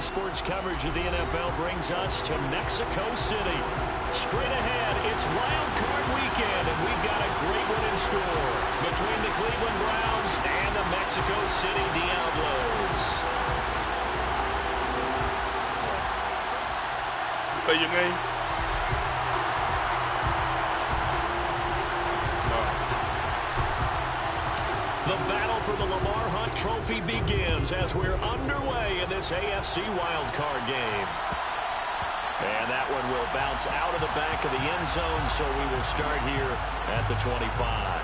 Sports coverage of the NFL brings us to Mexico City. Straight ahead, it's Wild Card Weekend, and we've got a great one in store between the Cleveland Browns and the Mexico City Diablos. Play your game. The battle for the Lamar Hunt Trophy begins as we're underway in this AFC wildcard game. And that one will bounce out of the back of the end zone, so we will start here at the 25.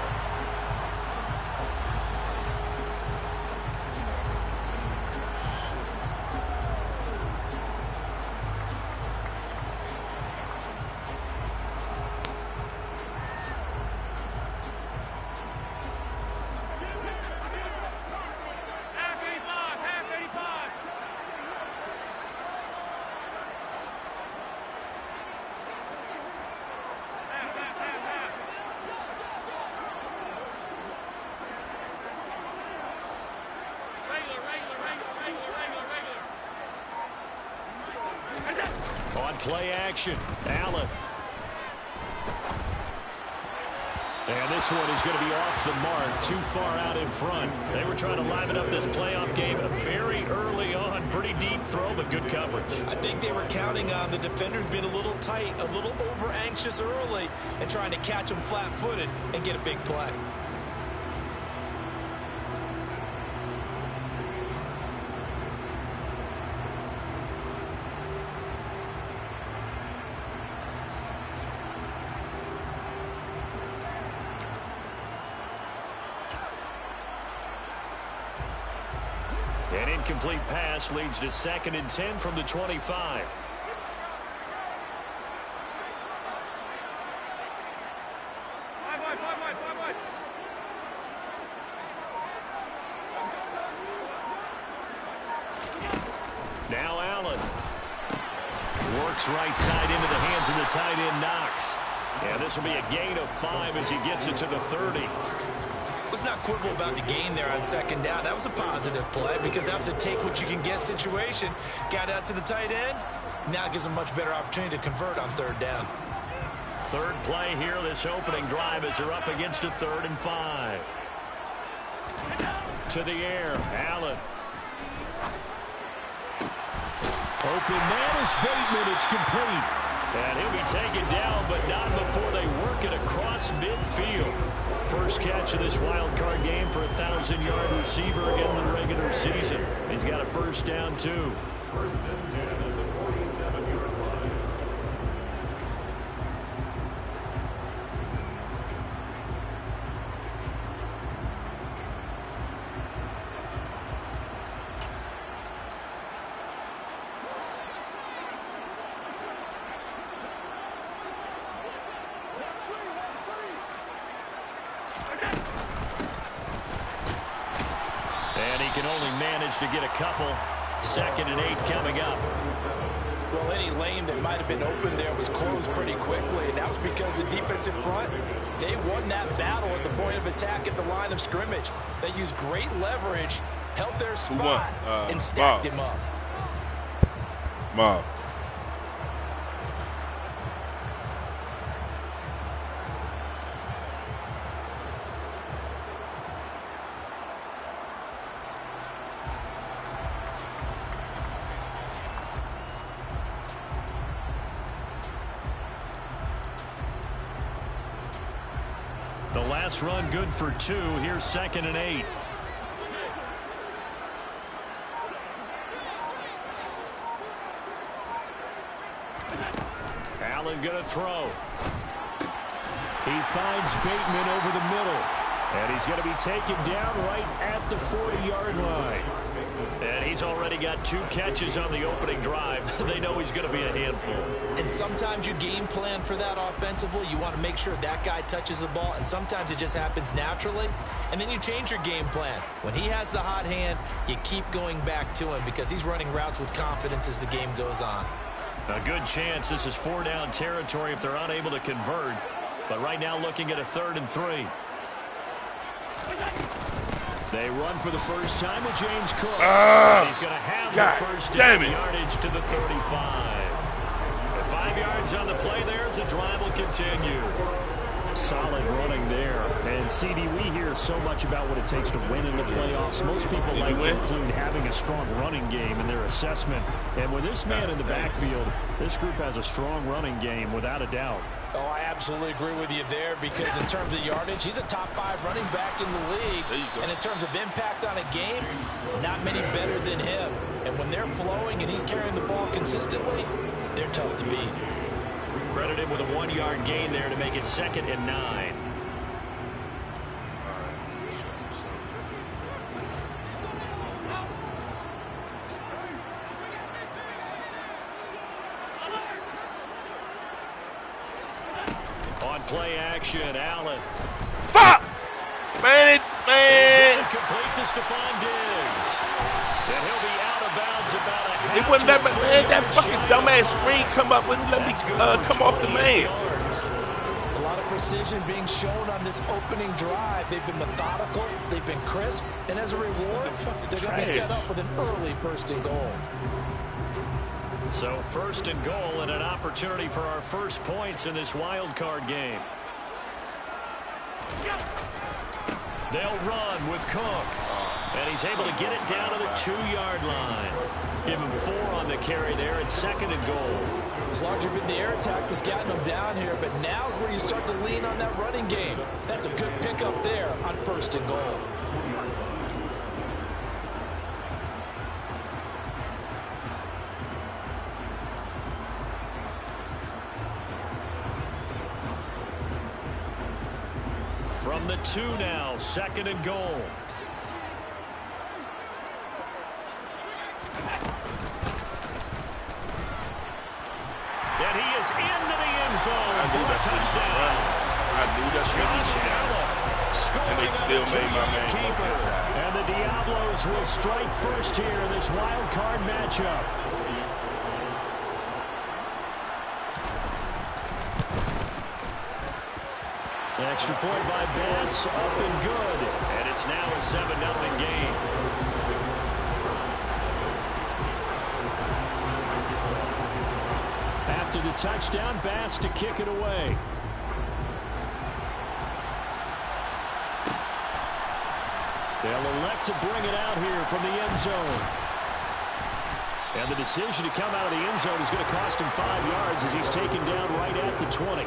On play action, Allen. And this one is going to be off the mark, too far out in front. They were trying to liven up this playoff game very early on. Pretty deep throw, but good coverage. I think they were counting on the defenders being a little tight, a little over-anxious early, and trying to catch them flat-footed and get a big play. An incomplete pass leads to 2nd and 10 from the 25. Now Allen works right side into the hands of the tight end Knox. Yeah, this will be a gain of 5 as he gets it to the 30. Let's not quibble about the gain there on 2nd down. That was a positive play because that was a take-what-you-can-get situation. Got out to the tight end. Now gives them much better opportunity to convert on 3rd down. Third play here, this opening drive as they're up against a 3rd and 5. To the air, Allen. Open man is Bateman. It's complete. And he'll be taken down, but not before they work it across midfield. First catch of this wild card game for a 1,000-yard receiver in the regular season. He's got a first down, too. 1st and 10 at the 47-yard line. And he can only manage to get a couple. 2nd and 8 coming up. Well, any lane that might have been open there was closed pretty quickly, and that was because the defensive front, they won that battle at the point of attack at the line of scrimmage. They used great leverage, held their spot, and stacked him up. Mob. The last run good for 2. Here's 2nd and 8. Allen going to throw. He finds Bateman over the middle. And he's going to be taken down right at the 40-yard line. And he's already got 2 catches on the opening drive. They know he's going to be a handful. And sometimes you game plan for that offensively. You want to make sure that guy touches the ball, and sometimes it just happens naturally. And then you change your game plan. When he has the hot hand, you keep going back to him because he's running routes with confidence as the game goes on. A good chance this is 4-down territory if they're unable to convert. But right now looking at a 3rd and 3. They run for the first time with James Cook. He's going to have the first down yardage to the 35. 5 yards on the play there as the drive will continue. Solid running there. And, CD, we hear so much about what it takes to win in the playoffs. Most people like to include having a strong running game in their assessment. And with this man in the backfield, this group has a strong running game without a doubt. Oh, I absolutely agree with you there because in terms of yardage, he's a top 5 running back in the league. And in terms of impact on a game, not many better than him. And when they're flowing and he's carrying the ball consistently, they're tough to beat. Credit him with a 1-yard gain there to make it 2nd and 9. On play action, Allen. Fuck! Man. Complete to Stephon Diggs. And he'll be out of bounds about a half. It wouldn't let me, man, that fucking dumbass screen come up, wouldn't let me come off the man. A lot of precision being shown on this opening drive. They've been methodical, they've been crisp, and as a reward, they're going to be set up with an early 1st and goal. So 1st and goal and an opportunity for our first points in this wild card game. They'll run with Cook. And he's able to get it down to the 2-yard line. Give him 4 on the carry there at 2nd and goal. It's largely been the air attack that's gotten him down here, but now is where you start to lean on that running game. That's a good pickup there on 1st and goal. From the 2 now, 2nd and goal. And he is into the end zone for a touchdown. I knew that. Josh Allen scoring and they still made my man keeper. And the Diablos will strike first here in this wild card matchup. Extra point by Bass, up and good. And it's now a 7-0 game. After the touchdown, Bass to kick it away. They'll elect to bring it out here from the end zone. And the decision to come out of the end zone is going to cost him 5 yards as he's taken down right at the 20.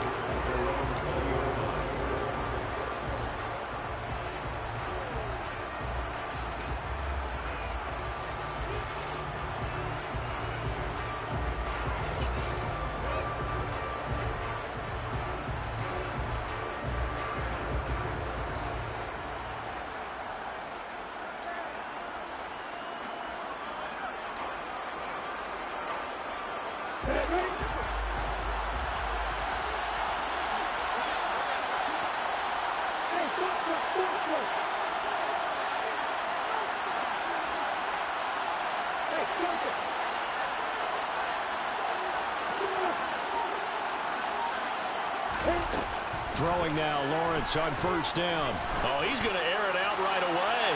Throwing now, Lawrence on 1st down. Oh, he's going to air it out right away.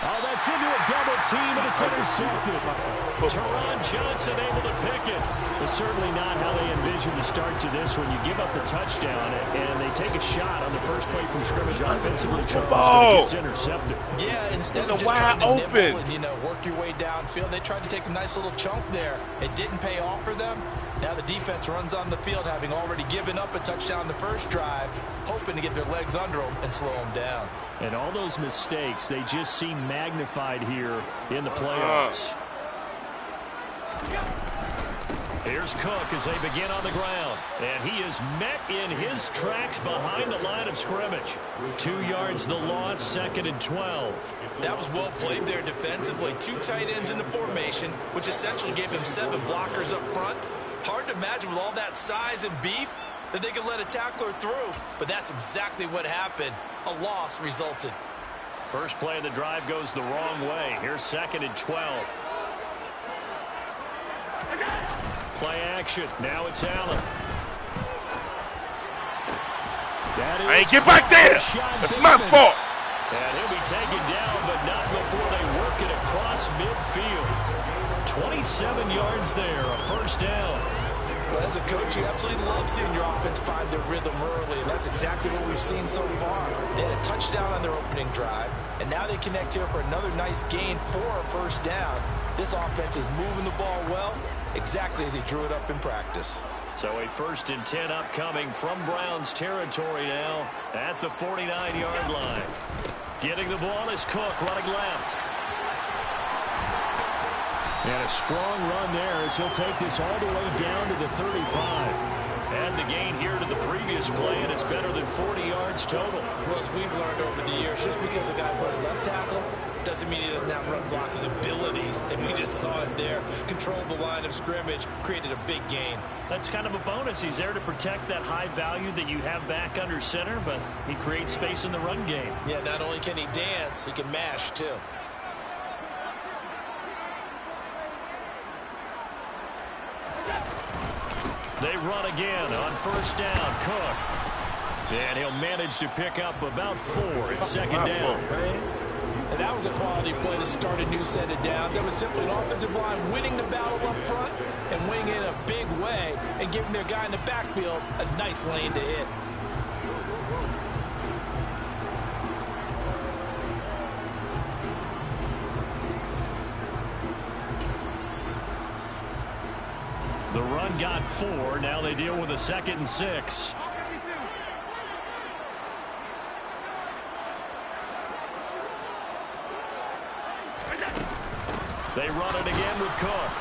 Oh, that's into a double team, and it's intercepted. Teron Johnson able to pick it. It's certainly not how they envisioned the start to this when you give up the touchdown, and they take a shot on the first play from scrimmage offensively. Charles, gets intercepted. Yeah, instead of just trying to nibble and, work your way downfield, they tried to take a nice little chunk there. It didn't pay off for them. Now the defense runs on the field, having already given up a touchdown the first drive, hoping to get their legs under them and slow them down. And all those mistakes, they just seem magnified here in the playoffs. Here's Cook as they begin on the ground. And he is met in his tracks behind the line of scrimmage. 2 yards the loss, 2nd and 12. That was well played there defensively. 2 tight ends in the formation, which essentially gave him 7 blockers up front. Hard to imagine with all that size and beef that they could let a tackler through. But that's exactly what happened. A loss resulted. First play of the drive goes the wrong way. Here's 2nd and 12. Play action. Now it's Allen. I ain't get back there. That's my fault. And he'll be taken down, but not before they work it across midfield. 27 yards there, a first down. Well, as a coach, you absolutely love seeing your offense find their rhythm early, and that's exactly what we've seen so far. They had a touchdown on their opening drive, and now they connect here for another nice gain for a first down. This offense is moving the ball well, exactly as he drew it up in practice. So a 1st and 10 upcoming from Browns territory now at the 49-yard line. Getting the ball is Cook running left. And a strong run there as he'll take this all the way down to the 35. And the gain here to the previous play, and it's better than 40 yards total. Well, as we've learned over the years, just because a guy plays left tackle doesn't mean he doesn't have run blocking abilities. And we just saw it there. Controlled the line of scrimmage, created a big gain. That's kind of a bonus. He's there to protect that high value that you have back under center, but he creates space in the run game. Yeah, not only can he dance, he can mash too. They run again on first down. Cook. And he'll manage to pick up about 4 at second down. And that was a quality play to start a new set of downs. That was simply an offensive line winning the battle up front and winning it in a big way and giving their guy in the backfield a nice lane to hit. The run got 4. Now they deal with a 2nd and 6. They run it again with Cook.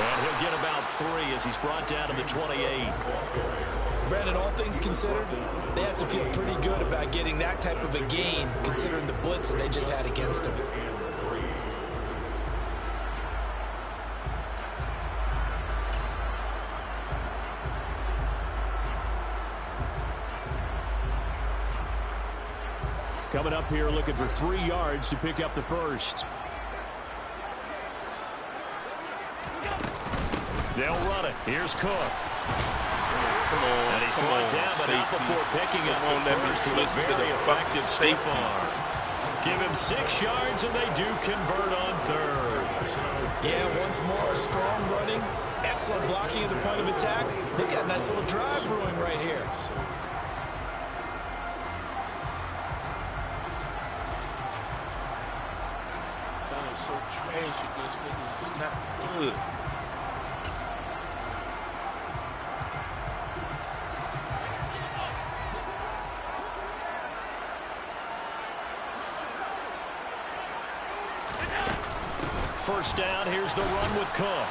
And he'll get about 3 as he's brought down to the 28. Brandon, all things considered, they have to feel pretty good about getting that type of a gain considering the blitz that they just had against him. Coming up here looking for 3 yards to pick up the first. They'll run it. Here's Cook. And he's brought down, but not before picking up the first with a very effective stiff arm. Give him 6 yards, and they do convert on 3rd. Yeah, once more, strong running, excellent blocking at the point of attack. They've got a nice little drive brewing right here. That is so trash. This is not good. First down, here's the run with Cook.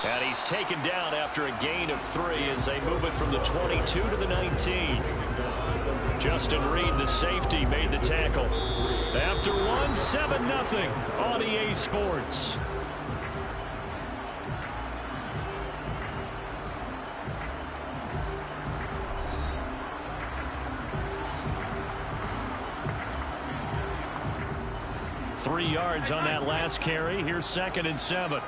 And he's taken down after a gain of 3 as they move it from the 22 to the 19. Justin Reed, the safety, made the tackle. After one, 7-0 on EA Sports. Three yards on that last carry. Here's 2nd and 7.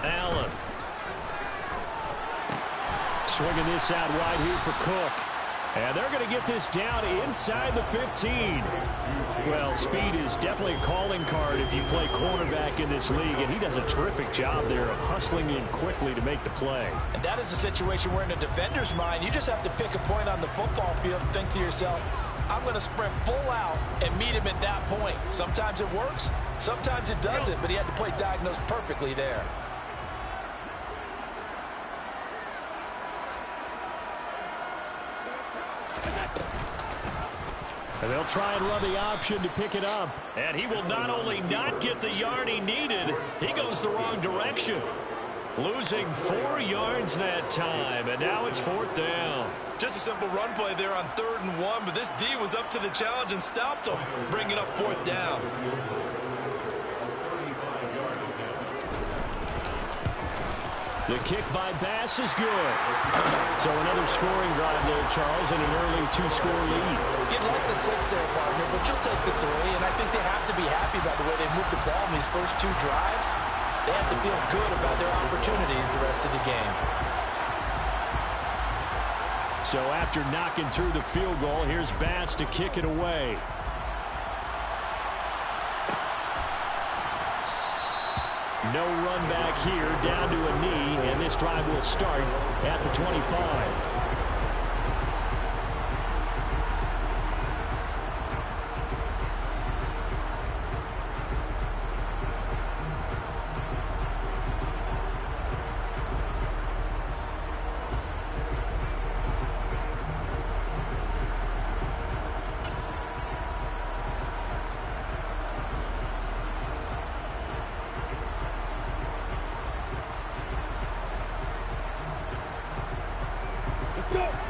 Allen. Swinging this out wide here for Cook. And they're going to get this down inside the 15. Well, speed is definitely a calling card if you play quarterback in this league, and he does a terrific job there of hustling in quickly to make the play. And that is a situation where in a defender's mind, you just have to pick a point on the football field and think to yourself, I'm going to sprint full out and meet him at that point. Sometimes it works, sometimes it doesn't, but he had to play diagnosed perfectly there. And they'll try and run the option to pick it up. And he will not only not get the yard he needed, he goes the wrong direction. Losing 4 yards that time, and now it's 4th down. Just a simple run play there on 3rd and 1, but this D was up to the challenge and stopped him, bringing up 4th down. The kick by Bass is good. So another scoring drive there, Charles, and an early 2-score lead. You'd like the 6 there, partner, but you'll take the 3, and I think they have to be happy about the way they moved the ball in these first 2 drives. They have to feel good about their opportunities the rest of the game. So after knocking through the field goal, here's Bass to kick it away. No run back here, down to a knee, and this drive will start at the 25.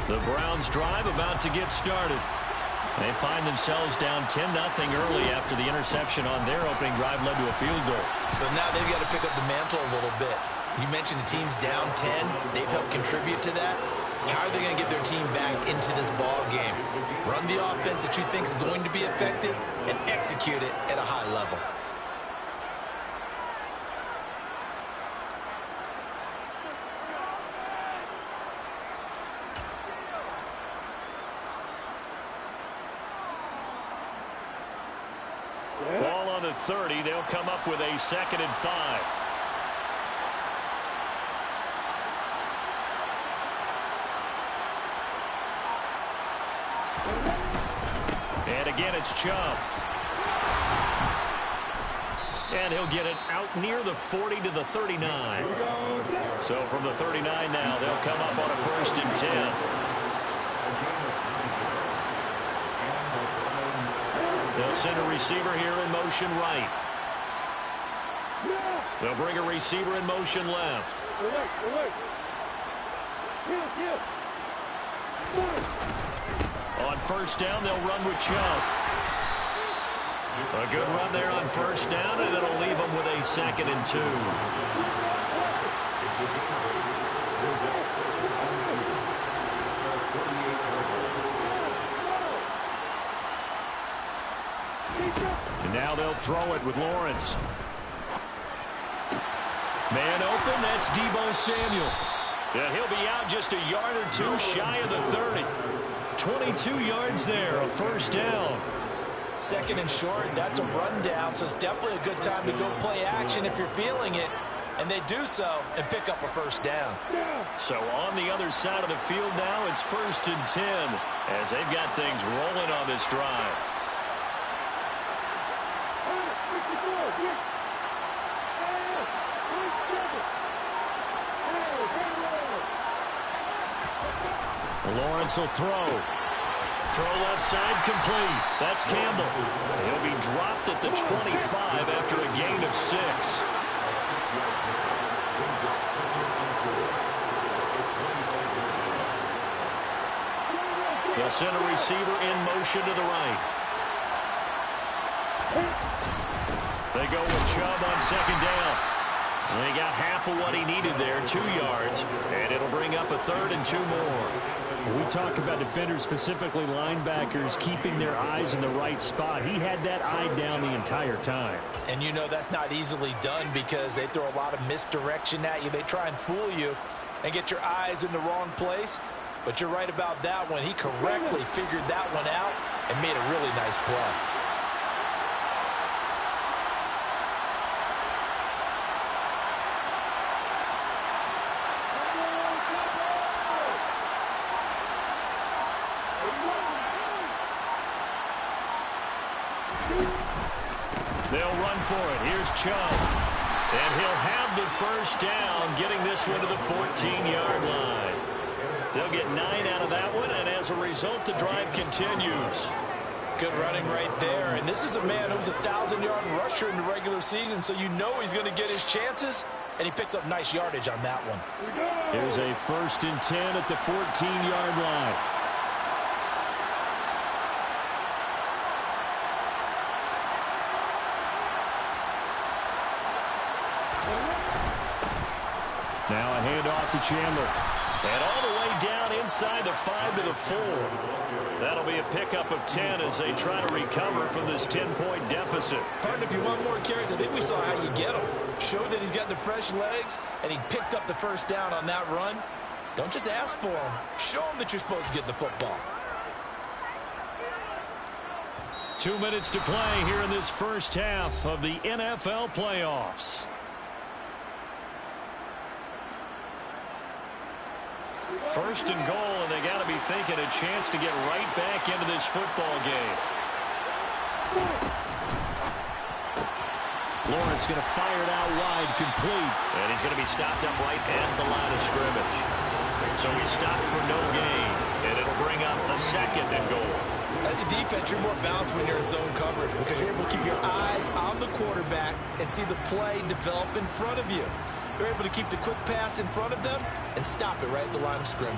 The Browns drive about to get started. They find themselves down 10-0 early after the interception on their opening drive led to a field goal. So now they've got to pick up the mantle a little bit. You mentioned the team's down 10. They've helped contribute to that. How are they going to get their team back into this ball game? Run the offense that you think is going to be effective and execute it at a high level. Ball on the 30. They'll come up with a 2nd and 5. And again, it's Chubb. And he'll get it out near the 40 to the 39. So from the 39 now, they'll come up on a 1st and 10. They'll send a receiver here in motion right. They'll bring a receiver in motion left. On 1st down, they'll run with Chubb. A good run there on 1st down, and it'll leave them with a 2nd and 2. And now they'll throw it with Lawrence. Man open, that's Deebo Samuel. And he'll be out just a yard or 2 shy of the 30. 22 yards there, a 1st down. 2nd and short, that's a rundown, so it's definitely a good time to go play action if you're feeling it. And they do so and pick up a 1st down. So on the other side of the field now, it's 1st and 10 as they've got things rolling on this drive. Lawrence will throw. Throw left side complete. That's Campbell. He'll be dropped at the 25 after a gain of 6. They'll send a receiver in motion to the right. They go with Chubb on 2nd down. They got half of what he needed there, 2 yards, and it'll bring up a 3rd and 2 more. We talk about defenders, specifically linebackers, keeping their eyes in the right spot. He had that eye down the entire time. And you know that's not easily done because they throw a lot of misdirection at you. They try and fool you and get your eyes in the wrong place. But you're right about that one. He correctly figured that one out and made a really nice play. They'll run for it. Here's Chubb. And he'll have the 1st down, getting this one to the 14-yard line. They'll get 9 out of that one, and as a result, the drive continues. Good running right there. And this is a man who was a 1,000-yard rusher in the regular season, so you know he's going to get his chances, and he picks up nice yardage on that one. Here's a 1st and 10 at the 14-yard line. Now a off to Chandler. And all the way down inside the 5 to the 4. That'll be a pickup of 10 as they try to recover from this 10-point deficit. Partner, if you want more carries, I think we saw how you get them. Showed that he's got the fresh legs, and he picked up the first down on that run. Don't just ask for him. Show him that you're supposed to get the football. 2 minutes to play here in this first half of the NFL playoffs. First and goal, and they got to be thinking a chance to get right back into this football game. Lawrence going to fire it out wide, complete. And he's going to be stopped up right at the line of scrimmage. So he stopped for no gain, and it'll bring up a second and goal. As a defense, you're more balanced when you're in zone coverage because you're able to keep your eyes on the quarterback and see the play develop in front of you. You're able to keep the quick pass in front of them and stop it right at the line of scrimmage.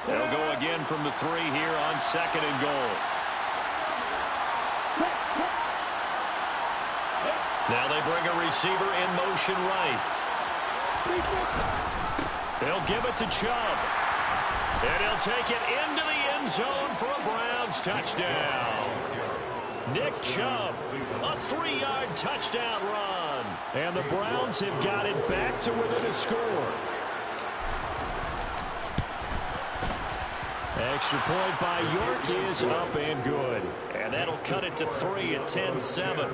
They'll go again from the 3 here on second and goal. Now they bring a receiver in motion right. They'll give it to Chubb. And he'll take it into the end zone for a Browns touchdown. Nick Chubb, a 3-yard touchdown run. And the Browns have got it back to within a score. Extra point by York is up and good. And that'll cut it to 3 at 10-7.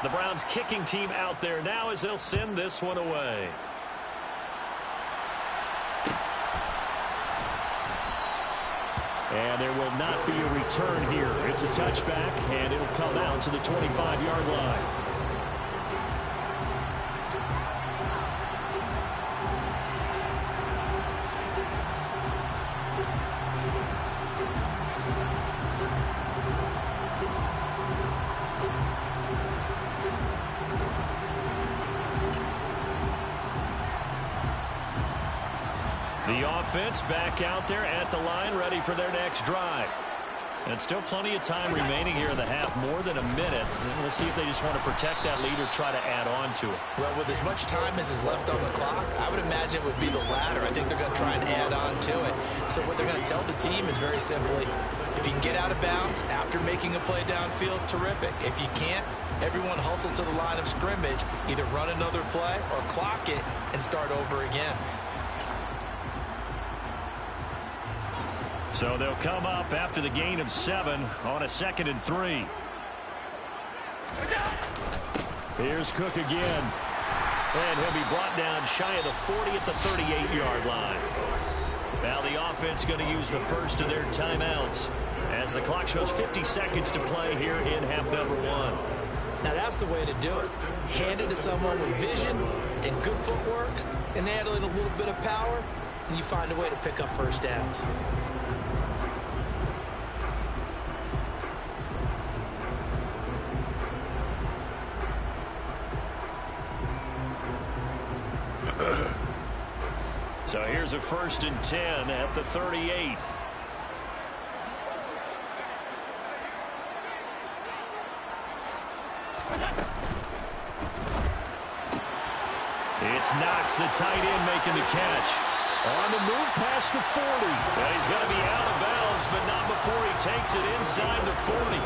The Browns kicking team out there now as they'll send this one away. And there will not be a return here. It's a touchback, and it'll come out to the 25-yard line. The offense back out there at the line, ready for their next drive. And still plenty of time remaining here in the half, more than a minute. We'll see if they just want to protect that lead or try to add on to it. Well, with as much time as is left on the clock, I would imagine it would be the latter. I think they're going to try and add on to it. So what they're going to tell the team is very simply, if you can get out of bounds after making a play downfield, terrific. If you can't, everyone hustle to the line of scrimmage, either run another play or clock it and start over again. So they'll come up after the gain of 7 on a 2nd and 3. Here's Cook again. And he'll be brought down shy of the 40 at the 38-yard line. Now the offense going to use the first of their timeouts as the clock shows 50 seconds to play here in half number 1. Now that's the way to do it. Hand it to someone with vision and good footwork and add in a little bit of power, and you find a way to pick up first downs. So here's a 1st and 10 at the 38. It's Knox, the tight end, making the catch. On the move past the 40. And he's going to be out of bounds, but not before he takes it inside the 40.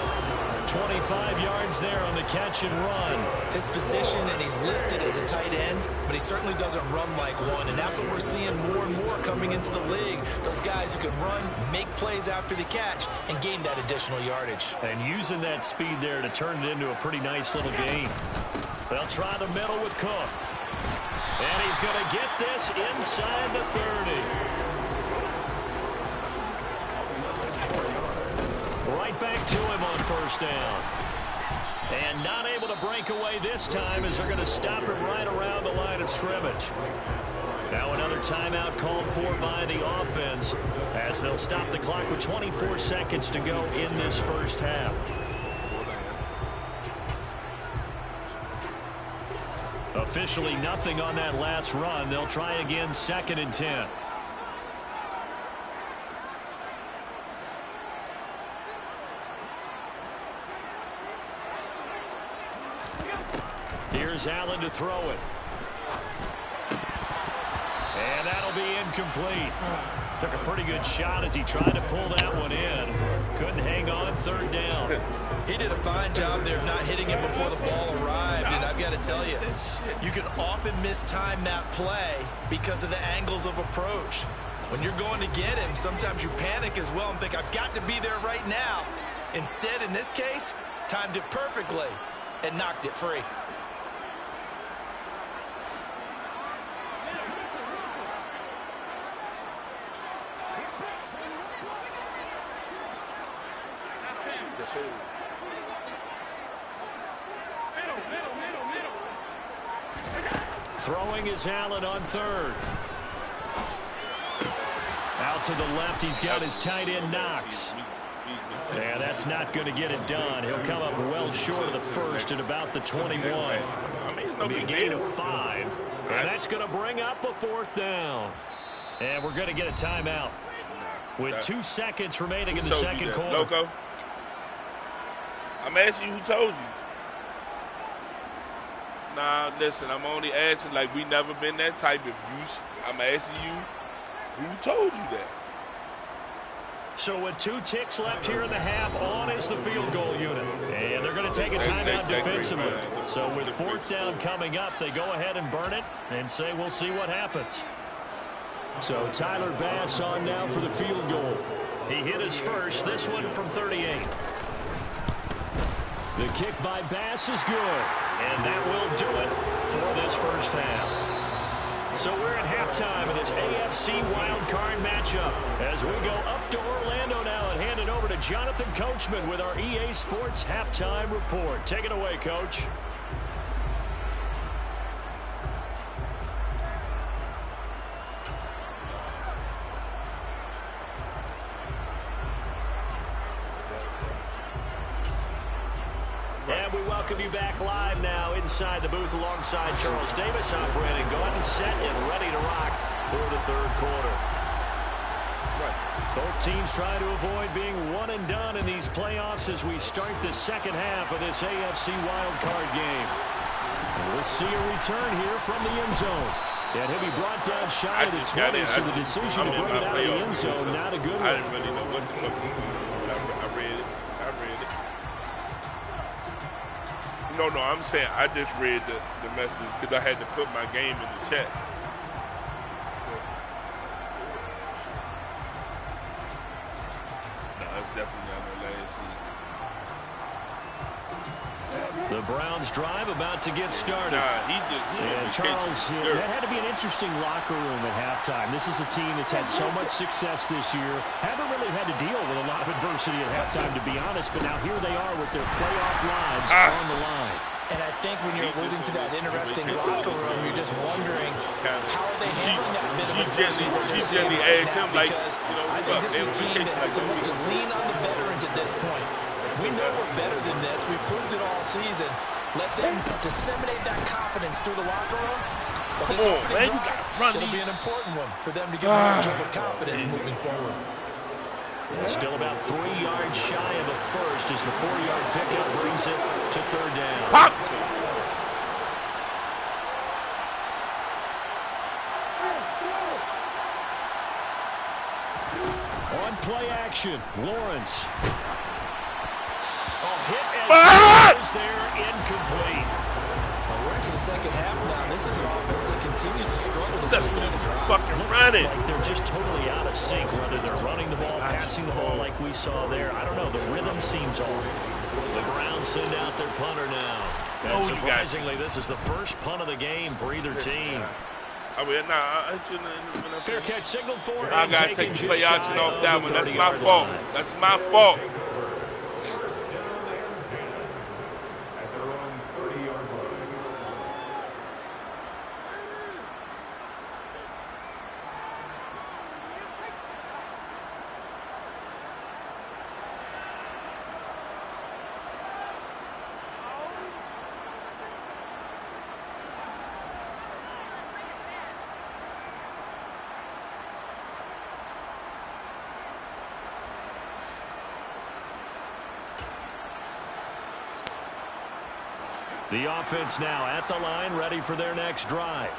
25 yards there on the catch and run. His position, and he's listed as a tight end, but he certainly doesn't run like one, and that's what we're seeing more and more coming into the league. Those guys who can run, make plays after the catch, and gain that additional yardage. And using that speed there to turn it into a pretty nice little gain. They'll try the middle with Cook. And he's going to get this inside the 30. Right back to him on 1st down. And not able to break away this time as they're going to stop him right around the line of scrimmage. Now another timeout called for by the offense as they'll stop the clock with 24 seconds to go in this first half. Officially nothing on that last run. They'll try again 2nd and 10. Here's Allen to throw it. And that'll be incomplete. Took a pretty good shot as he tried to pull that one in. Couldn't hang on 3rd down. He did a fine job there of not hitting it before the ball arrived. And I've got to tell you, you can often mistime that play because of the angles of approach. When you're going to get him, sometimes you panic as well and think, I've got to be there right now. Instead, in this case, timed it perfectly and knocked it free. Throwing is Allen on 3rd. Out to the left, he's got his tight end Knox. Yeah, that's not going to get it done. He'll come up well short of the first at about the 21. It'll be a gain of 5. And that's going to bring up a 4th down. And we're going to get a timeout with 2 seconds remaining in the second quarter. Loco, I'm asking you who told you. Nah, listen, I'm only asking like we never been that type of use. I'm asking you who told you that. So with 2 ticks left here in the half, on is the field goal unit. And they're going to take a timeout defensively. So with 4th down coming up, they go ahead and burn it and say we'll see what happens. So Tyler Bass on now for the field goal. He hit his first, this one from 38. The kick by Bass is good. And that will do it for this first half. So we're at halftime in this AFC wildcard matchup as we go up to Orlando now and hand it over to Jonathan Coachman with our EA Sports halftime report. Take it away, Coach. And we welcome you back live now inside the booth alongside Charles Davis. I'm Brandon Gaudin, set and ready to rock for the 3rd quarter. Both teams trying to avoid being one and done in these playoffs as we start the second half of this AFC wildcard game. And we'll see a return here from the end zone. And he'll be brought down shy of the 20, so the decision to bring it out of the end zone, not a good one. I didn't really know what to look for. I read it. No, I'm saying I just read the message because I had to put my game in the chat. No, it's definitely not the last season. The Browns drive about to get started. And Charles, that had to be an interesting locker room at halftime. This is a team that's had so much success this year. Haven't really had to deal with a lot of adversity at halftime, to be honest, but now here they are with their playoff lives on the line. And I think when you're alluding to that interesting locker room, you're just wondering how are they handling that bit of adversity they're seeing right now, because I think this is a team that has to look to lean on the veterans at this point. We know we're better than this. We've proved it all season. Let them disseminate that confidence through the locker room. But this opening drive, it'll be an important one for them to get more confidence moving forward. Still about 3 yards shy of a first as the 4-yard pickup brings it to 3rd down. Pop! On play action, Lawrence. Hit as there, incomplete. Well, we're into the second half now. This is an offense that continues to struggle to sustain a drive. Fucking run it. Like they're just totally out of sync, whether they're running the ball, passing the ball like we saw there. I don't know. The rhythm seems off. The Browns send out their punter now. And surprisingly, this is the first punt of the game for either team. Fair catch signaled for. I got to take the play action off that one. That's my fault. That's my fault. The offense now at the line, ready for their next drive.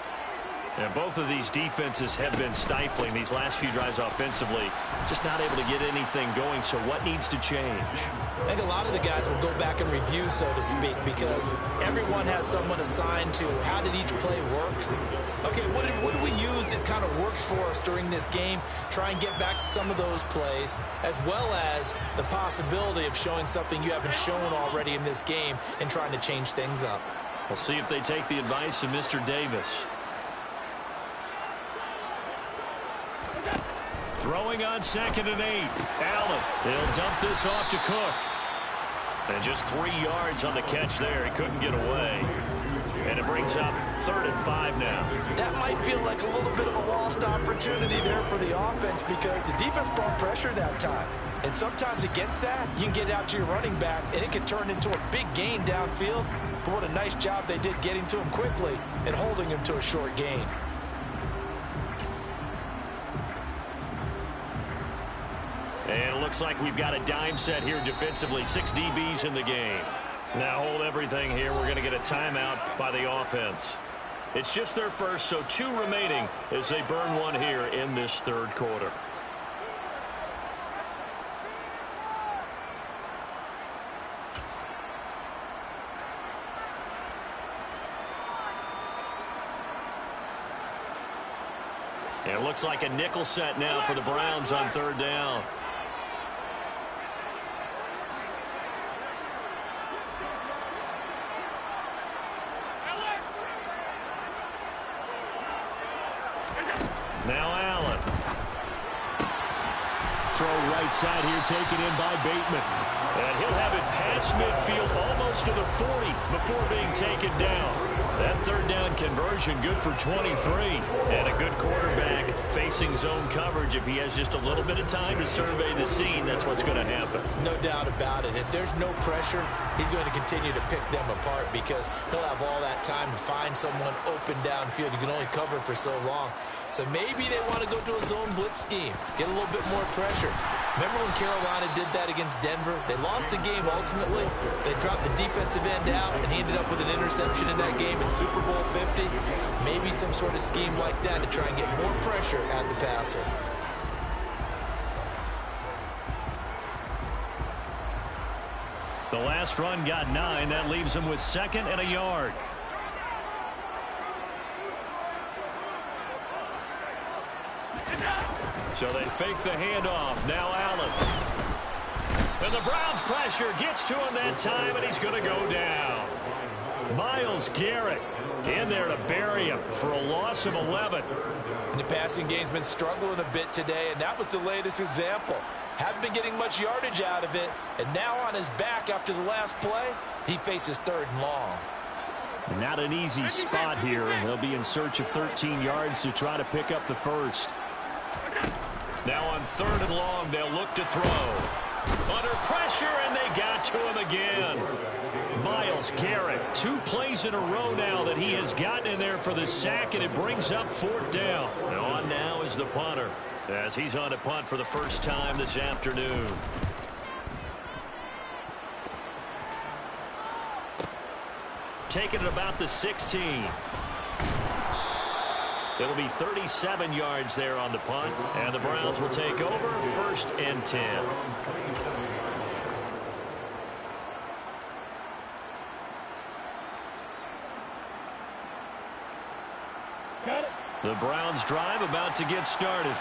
And both of these defenses have been stifling these last few drives offensively. Just not able to get anything going, so what needs to change? I think a lot of the guys will go back and review, so to speak, because everyone has someone assigned to how did each play work. Okay, what did we use that kind of worked for us during this game? Try and get back to some of those plays, as well as the possibility of showing something you haven't shown already in this game and trying to change things up. We'll see if they take the advice of Mr. Davis. Throwing on 2nd and 8. Allen, he'll dump this off to Cook. And just 3 yards on the catch there. He couldn't get away. And it brings up 3rd and 5 now. That might feel like a little bit of a lost opportunity there for the offense because the defense brought pressure that time. And sometimes against that, you can get out to your running back, and it can turn into a big gain downfield. But what a nice job they did getting to him quickly and holding him to a short gain. And it looks like we've got a dime set here defensively. 6 DBs in the game. Now hold everything here. We're going to get a timeout by the offense. It's just their first, so 2 remaining as they burn one here in this 3rd quarter. And it looks like a nickel set now for the Browns on 3rd down. Now Allen. Throw right side here, taken in by Bateman. And he'll have it past midfield, almost to the 40 before being taken down. That 3rd down conversion good for 23. And a good quarterback facing zone coverage. If he has just a little bit of time to survey the scene, that's what's going to happen. No doubt about it. If there's no pressure, he's going to continue to pick them apart because he'll have all that time to find someone open downfield. You can only cover for so long. So maybe they want to go to a zone blitz scheme, get a little bit more pressure. Remember when Carolina did that against Denver? They lost the game ultimately. They dropped the defensive end out, and he ended up with an interception in that game in Super Bowl 50. Maybe some sort of scheme like that to try and get more pressure at the passer. The last run got 9. That leaves him with 2nd and a yard. So they fake the handoff. Now Allen. And the Browns pressure gets to him that time, and he's going to go down. Myles Garrett in there to bury him for a loss of 11. And the passing game's been struggling a bit today, and that was the latest example. Haven't been getting much yardage out of it, and now on his back after the last play, he faces 3rd and long. Not an easy spot here. They'll be in search of 13 yards to try to pick up the first. Now on 3rd and long, they'll look to throw. Under pressure, and they got to him again. Myles Garrett, 2 plays in a row now that he has gotten in there for the sack, and it brings up 4th down. And on now is the punter, as he's on to punt for the first time this afternoon. Taking it about the 16. It'll be 37 yards there on the punt, and the Browns will take over 1st and 10. Got it. The Browns drive about to get started.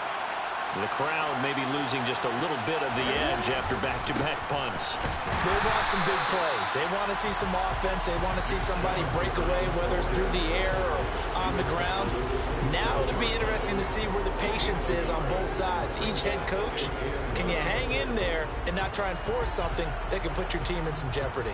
The crowd may be losing just a little bit of the edge after back-to-back punts. They want some big plays. They want to see some offense. They want to see somebody break away, whether it's through the air or on the ground. Now it'll be interesting to see where the patience is on both sides. Each head coach, can you hang in there and not try and force something that could put your team in some jeopardy?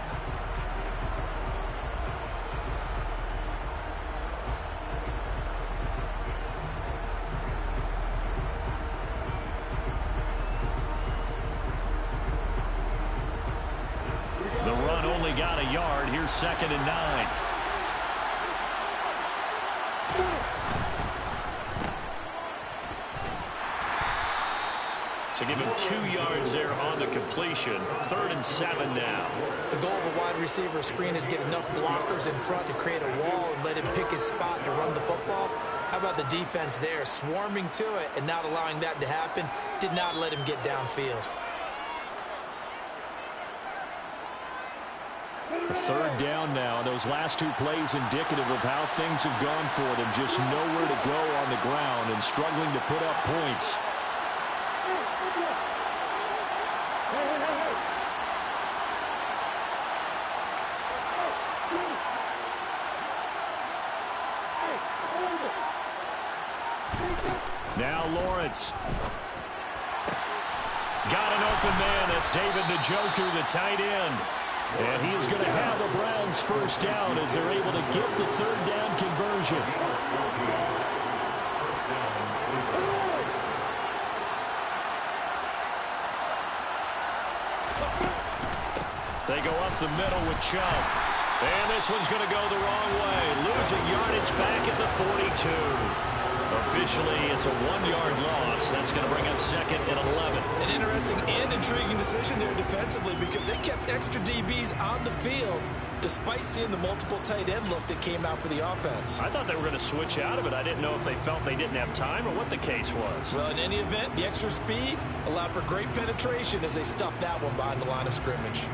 The run only got a yard. Here's 2nd and 9. So give him 2 yards there on the completion. 3rd and 7 now. The goal of a wide receiver screen is get enough blockers in front to create a wall and let him pick his spot to run the football. How about the defense there, swarming to it and not allowing that to happen? Did not let him get downfield. 3rd down now. Those last 2 plays indicative of how things have gone for them. Just nowhere to go on the ground and struggling to put up points. Now Lawrence. Got an open man. That's David Njoku, the tight end. And he is going to have the Browns first down as they're able to get the 3rd down conversion. They go up the middle with Chubb. And this one's going to go the wrong way. Losing yardage back at the 42. Officially, it's a 1-yard loss. That's going to bring up 2nd and 11. An interesting and intriguing decision there defensively because they kept extra DBs on the field despite seeing the multiple tight end look that came out for the offense. I thought they were going to switch out of it. I didn't know if they felt they didn't have time or what the case was. Well, in any event, the extra speed allowed for great penetration as they stuffed that one behind the line of scrimmage.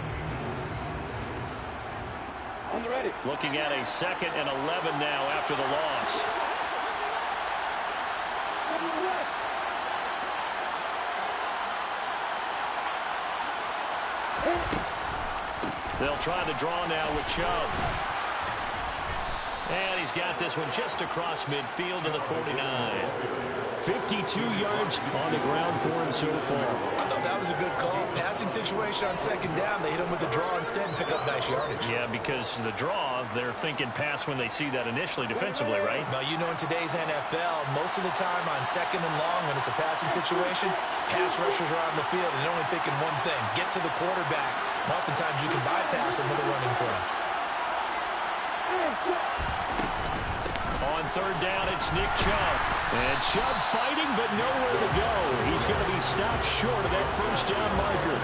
Looking at a 2nd and 11 now after the loss. They'll try the draw now with Chubb. And he's got this one just across midfield to the 49. 52 yards on the ground for him so far. I thought that was a good call. Passing situation on 2nd down. They hit him with the draw instead and pick up nice yardage. Yeah, because the draw, they're thinking pass when they see that initially defensively, right? Now, you know, in today's NFL, most of the time on 2nd and long when it's a passing situation, pass rushers are on the field and they're only thinking one thing, get to the quarterback. And oftentimes you can bypass him with a running play. On 3rd down, it's Nick Chubb. And Chubb fighting, but nowhere to go. He's going to be stopped short of that 1st down marker.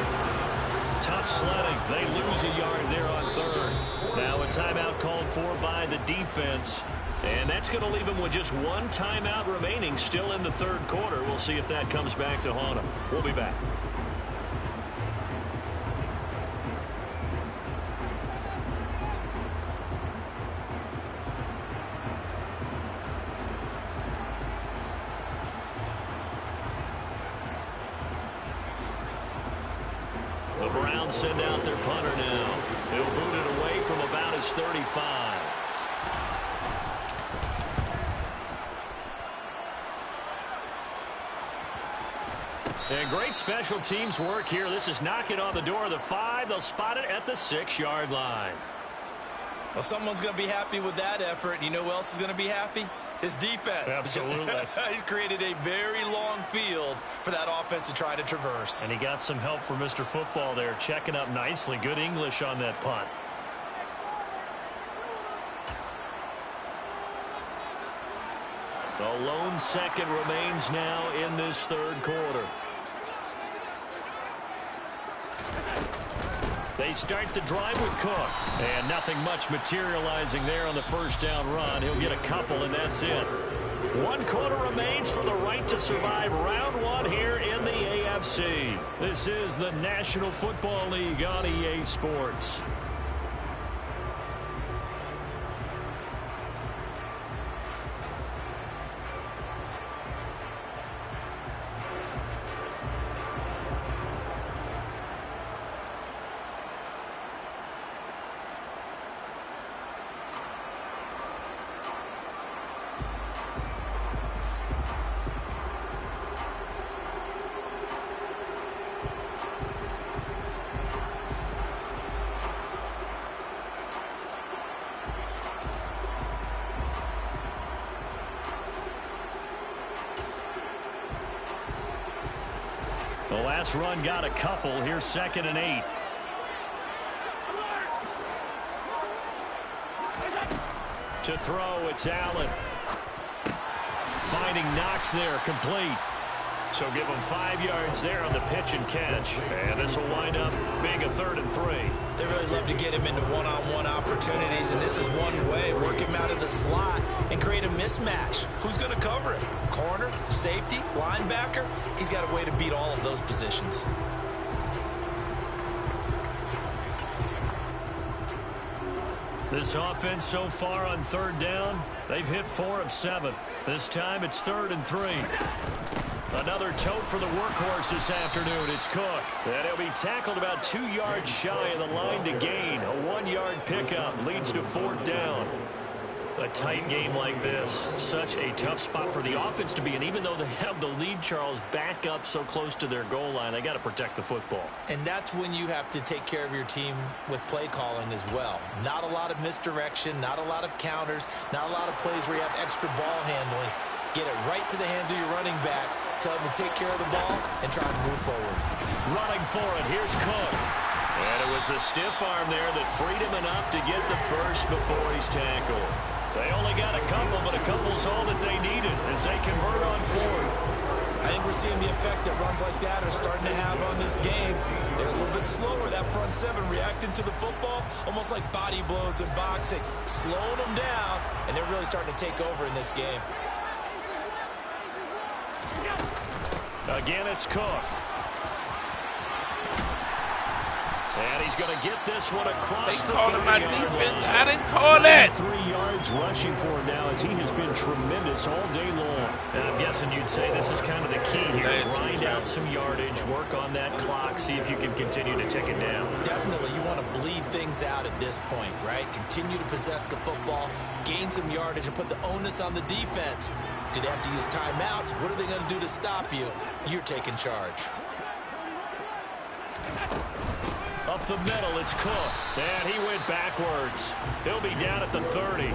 Tough sledding. They lose a yard there on 3rd. Now a timeout called for by the defense. And that's going to leave them with just 1 timeout remaining still in the 3rd quarter. We'll see if that comes back to haunt them. We'll be back. The Browns send out their punter now. He'll boot it away from about his 35. And great special teams work here. This is knocking on the door of the 5. They'll spot it at the 6-yard line. Well, someone's going to be happy with that effort. You know who else is going to be happy? His defense. Absolutely. He's created a very long field for that offense to try to traverse. And he got some help from Mr. Football there, checking up nicely. Good English on that punt. The lone 2nd remains now in this 3rd quarter. They start the drive with Cook. And nothing much materializing there on the 1st down run. He'll get a couple, and that's it. 1 quarter remains for the right to survive round 1 here in the AFC. This is the National Football League on EA Sports. The last run got a couple. Here's 2nd and 8. To throw, it's Allen. Finding Knox there, complete. So give them 5 yards there on the pitch and catch. And this will wind up being a 3rd and 3. They really love to get him into one-on-one opportunities, and this is one way. Work him out of the slot and create a mismatch. Who's going to cover him? Corner, safety, linebacker? He's got a way to beat all of those positions. This offense so far on 3rd down, they've hit 4 of 7. This time it's 3rd and 3. Another tote for the workhorse this afternoon. It's Cook. And he'll be tackled about 2 yards shy of the line to gain. A 1-yard pickup leads to 4th down. A tight game like this, such a tough spot for the offense to be in. Even though they have the lead, Charles, back up so close to their goal line, they got to protect the football. And that's when you have to take care of your team with play calling as well. Not a lot of misdirection, not a lot of counters, not a lot of plays where you have extra ball handling. Get it right to the hands of your running back. Tell him to take care of the ball and try to move forward. Running for it, here's Cook. And it was a stiff arm there that freed him enough to get the first before he's tackled. They only got a couple, but a couple's all that they needed as they convert on 4th. I think we're seeing the effect that runs like that are starting to have on this game. They're a little bit slower, that front 7, reacting to the football, almost like body blows in boxing, slowing them down, and they're really starting to take over in this game. Again, it's Cook. And he's going to get this one across the 30-yard line. I didn't call that. 3 yards rushing for him now as he has been tremendous all day long. And I'm guessing you'd say this is kind of the key here. Grind out some yardage, work on that clock, see if you can continue to tick it down. Definitely, you want to bleed things out at this point, right? Continue to possess the football, gain some yardage, and put the onus on the defense. Do they have to use timeouts? What are they going to do to stop you? You're taking charge. Up the middle, it's Cook. And he went backwards. He'll be down at the 30.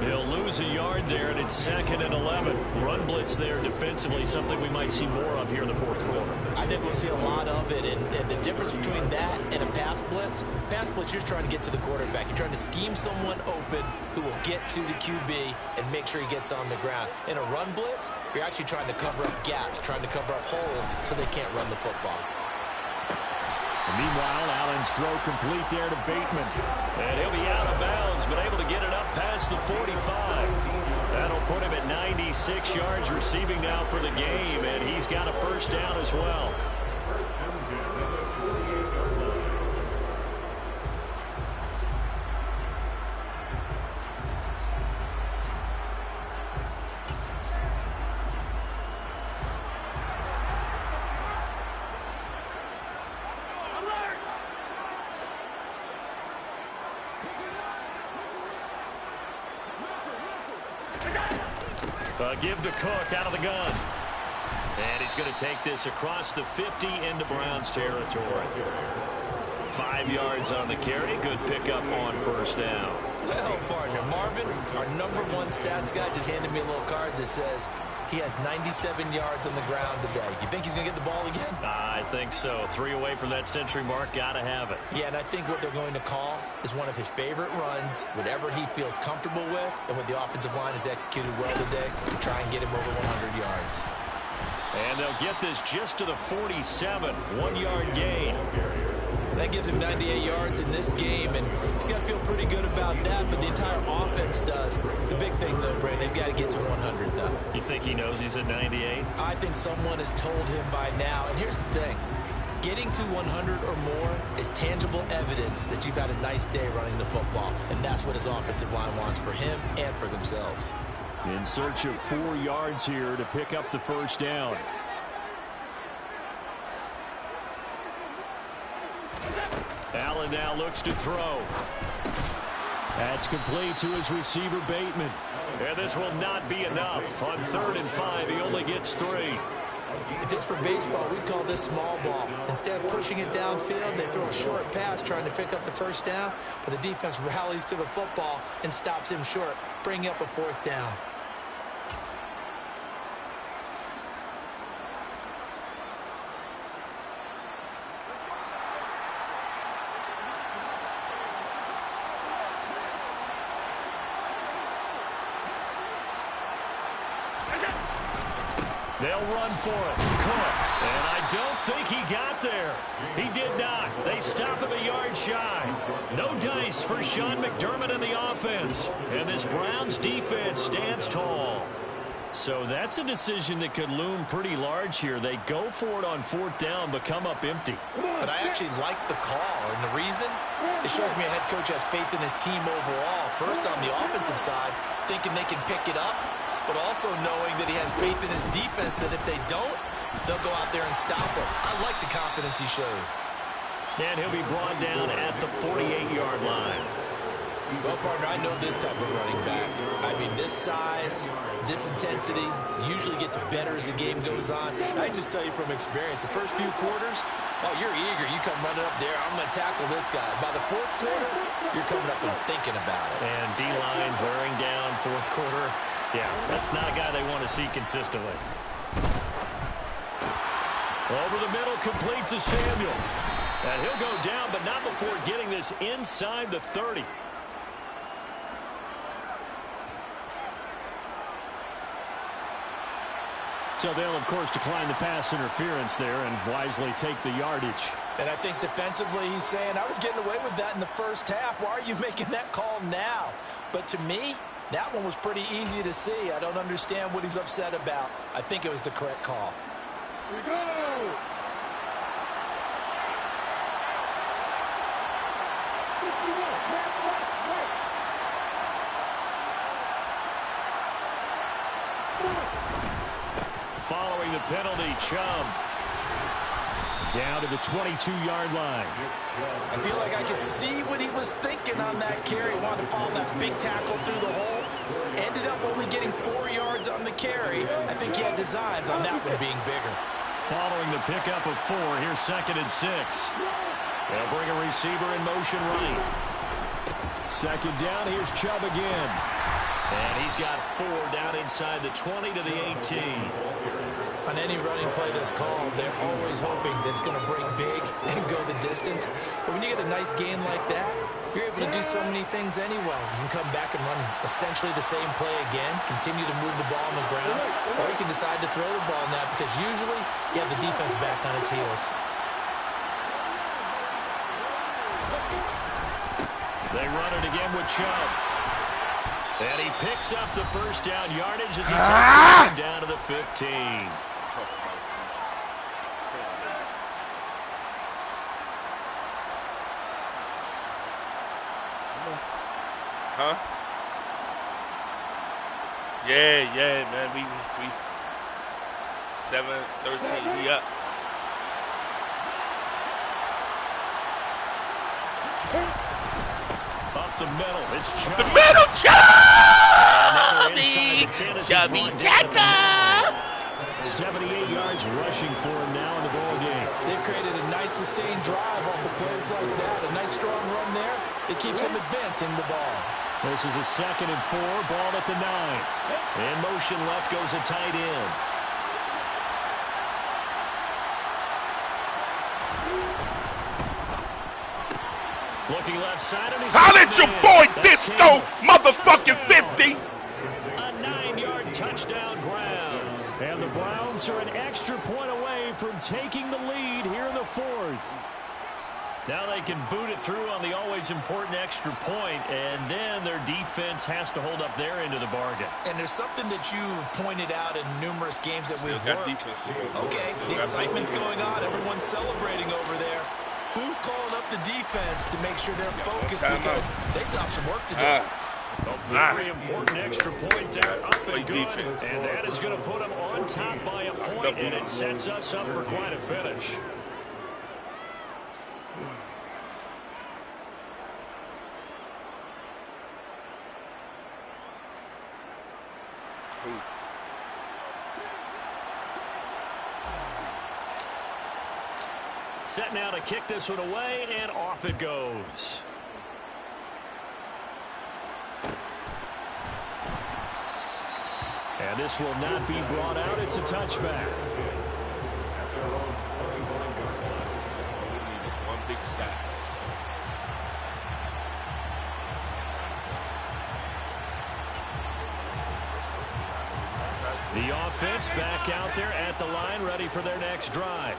He'll lose a yard there, and it's 2nd and 11. Run blitz there defensively, something we might see more of here in the 4th quarter. I think we'll see a lot of it, and the difference between that and a pass blitz, you're just trying to get to the quarterback. You're trying to scheme someone open who will get to the QB and make sure he gets on the ground. In a run blitz, you're actually trying to cover up gaps, trying to cover up holes so they can't run the football. Meanwhile, Allen's throw complete there to Bateman. And he'll be out of bounds, but able to get it up past the 45. That'll put him at 96 yards receiving now for the game, and he's got a 1st down as well. Give to Cook out of the gun. And he's going to take this across the 50 into Browns territory. 5 yards on the carry. Good pickup on 1st down. Well, partner, Marvin, our #1 stats guy, just handed me a little card that says he has 97 yards on the ground today. You think he's going to get the ball again? I think so. 3 away from that century mark. Got to have it. Yeah, and I think what they're going to call is one of his favorite runs, whatever he feels comfortable with, and what the offensive line has executed well today, try and get him over 100 yards. And they'll get this just to the 47. 1-yard gain. That gives him 98 yards in this game, and he's got to feel pretty good about that, but the entire offense does. The big thing, though, Brandon, they've got to get to 100, though. You think he knows he's at 98? I think someone has told him by now, and here's the thing. Getting to 100 or more is tangible evidence that you've had a nice day running the football, and that's what his offensive line wants for him and for themselves. In search of 4 yards here to pick up the 1st down. Allen now looks to throw. That's complete to his receiver, Bateman. And this will not be enough. On 3rd and 5, he only gets 3. If this were baseball, we'd call this small ball. Instead of pushing it downfield, they throw a short pass trying to pick up the 1st down, but the defense rallies to the football and stops him short, bringing up a 4th down. They'll run for it. Cook. And I don't think he got there. He did not. They stop him a yard shy. No dice for Sean McDermott in the offense. And this Browns defense stands tall. So that's a decision that could loom pretty large here. They go for it on 4th down, but come up empty. But I actually like the call, and the reason? It shows me a head coach has faith in his team overall. First, on the offensive side, thinking they can pick it up, but also knowing that he has faith in his defense that if they don't, they'll go out there and stop him. I like the confidence he showed. And he'll be brought down at the 48-yard line. Well, partner, I know this type of running back. I mean, this size, this intensity usually gets better as the game goes on. I just tell you from experience, the first few quarters, oh, you're eager. You come running up there, I'm going to tackle this guy. By the 4th quarter, you're coming up and thinking about it. And D-line wearing down 4th quarter. Yeah, that's not a guy they want to see consistently. Over the middle, complete to Samuel. And he'll go down, but not before getting this inside the 30. So they'll, of course, decline the pass interference there and wisely take the yardage. And I think defensively he's saying, I was getting away with that in the first half. Why are you making that call now? But to me, that one was pretty easy to see. I don't understand what he's upset about. I think it was the correct call. Here we go! Following the penalty, Chubb down to the 22-yard line. I feel like I could see what he was thinking on that carry. Wanted to follow that big tackle through the hole. Ended up only getting 4 yards on the carry. I think he had designs on that one being bigger. Following the pickup of 4, here's 2nd and 6. They'll bring a receiver in motion right. 2nd down, here's Chubb again. And he's got 4 down inside the 20 to the 18. On any running play that's called, they're always hoping that it's going to break big and go the distance. But when you get a nice gain like that, you're able to do so many things anyway. You can come back and run essentially the same play again, continue to move the ball on the ground, or you can decide to throw the ball now because usually you have the defense back on its heels. They run it again with Chubb. And he picks up the 1st down yardage as he takes it down to the 15. Huh? Yeah, man. We 7-13. We up. Up the middle, it's Chubb. The middle, Chubby Checker. 78 yards rushing for him now in the ball game. They've created a nice sustained drive off of plays like that. A nice strong run there. It keeps them advancing the ball. This is a 2nd and 4, ball at the 9. In motion left goes a tight end. Looking left side, and he's holla at your boy, Disco, motherfucking 50. A 9-yard touchdown ground. And the Browns are an extra point away from taking the lead here in the 4th. Now they can boot it through on the always important extra point, and then their defense has to hold up their end of the bargain. And there's something that you've pointed out in numerous games that we've worked. Okay, the excitement's going on. Everyone's celebrating over there. Who's calling up the defense to make sure they're focused because they still have some work to do? A very important extra point there, up and good. And that is going to put them on top by a point, and it sets us up for quite a finish. Set now to kick this one away, and off it goes. And this will not be brought out. It's a touchback. One big sack. The offense back out there at the line, ready for their next drive.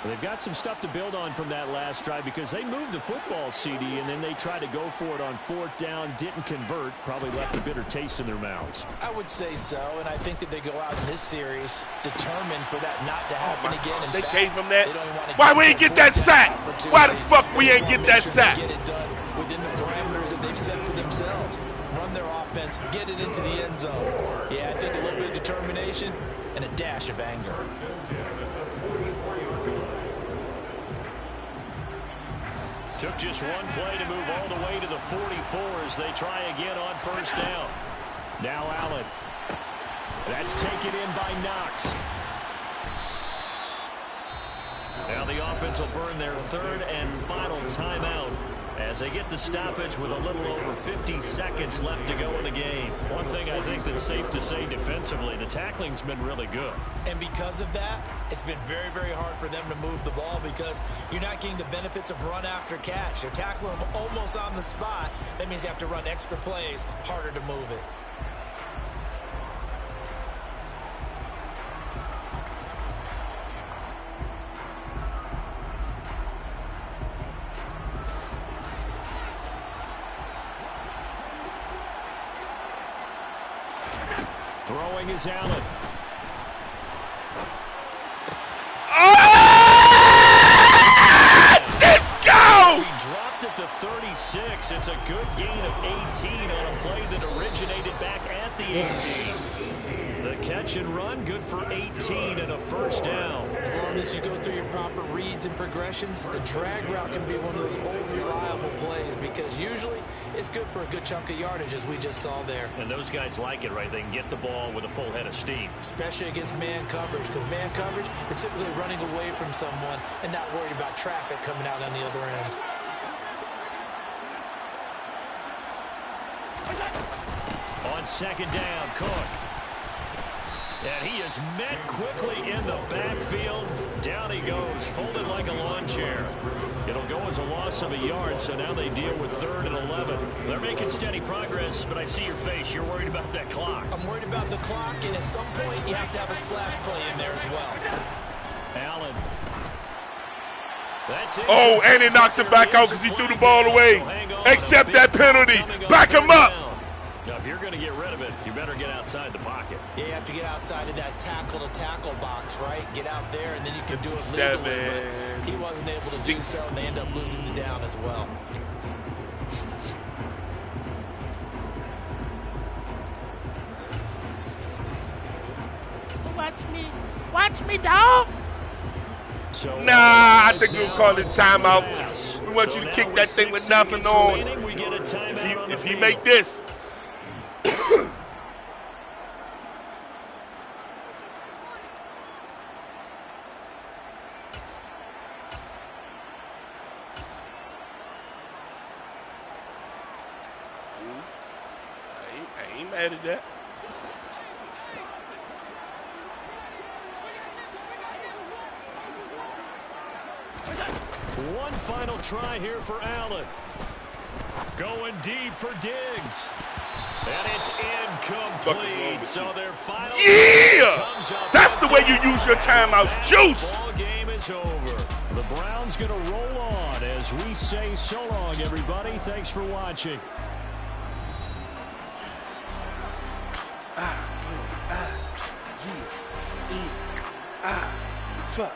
Well, they've got some stuff to build on from that last drive because they moved the football, CD, and then they tried to go for it on 4th down, didn't convert, probably left a bitter taste in their mouths. I would say so, and I think that they go out in this series determined for that not to happen again. In they fact, gave him that. Why we ain't get that sack? Why the fuck we ain't get that sack? Get it done within the parameters that they've set for themselves. Run their offense, get it into the end zone. Yeah, I think a little bit of determination and a dash of anger. Took just one play to move all the way to the 44 as they try again on 1st down. Now Allen. That's taken in by Knox. Now the offense will burn their 3rd and final timeout as they get the stoppage with a little over 50 seconds left to go in the game. One thing I think that's safe to say defensively, the tackling's been really good. And because of that, it's been very, very hard for them to move the ball because you're not getting the benefits of run after catch. They're tackling them almost on the spot. That means you have to run extra plays, harder to move it. Throwing is Allen. Let's go! He dropped at the 36. It's a good gain of 18 on a play that originated back at the 18. The catch and run, good for 18 and a 1st down. As long as you go through your proper reads and progressions, the drag route can be one of those old reliable plays because usually it's good for a good chunk of yardage as we just saw there. And those guys like it, right? They can get the ball with a full head of steam. Especially against man coverage because man coverage, you're typically running away from someone and not worried about traffic coming out on the other end. On 2nd down, Cook. And he is met quickly in the backfield. Down he goes, folded like a lawn chair. It'll go as a loss of a yard, so now they deal with 3rd and 11. They're making steady progress, but I see your face. You're worried about that clock. I'm worried about the clock, and at some point you have to have a splash play in there as well. Allen. That's it. Oh, and he knocks him back out because he threw the ball away. Accept that penalty. Back him up. Now, if you're going to get rid of it, you better get outside the pocket. Yeah, you have to get outside of that tackle-to-tackle box, right? Get out there, and then you can do it legally. But he wasn't able to do so, and they end up losing the down as well. Watch me, dog. So, nah, I think we'll call this timeout. We want you to kick that thing with nothing on. If he make this. I ain't mad at that. One final try here for Allen. Going deep for Diggs. And it's incomplete. So their final comes up. That's the way you use your timeouts. Juice. Ball game is over. The Browns going to roll on as we say so long, everybody. Thanks for watching. Fuck.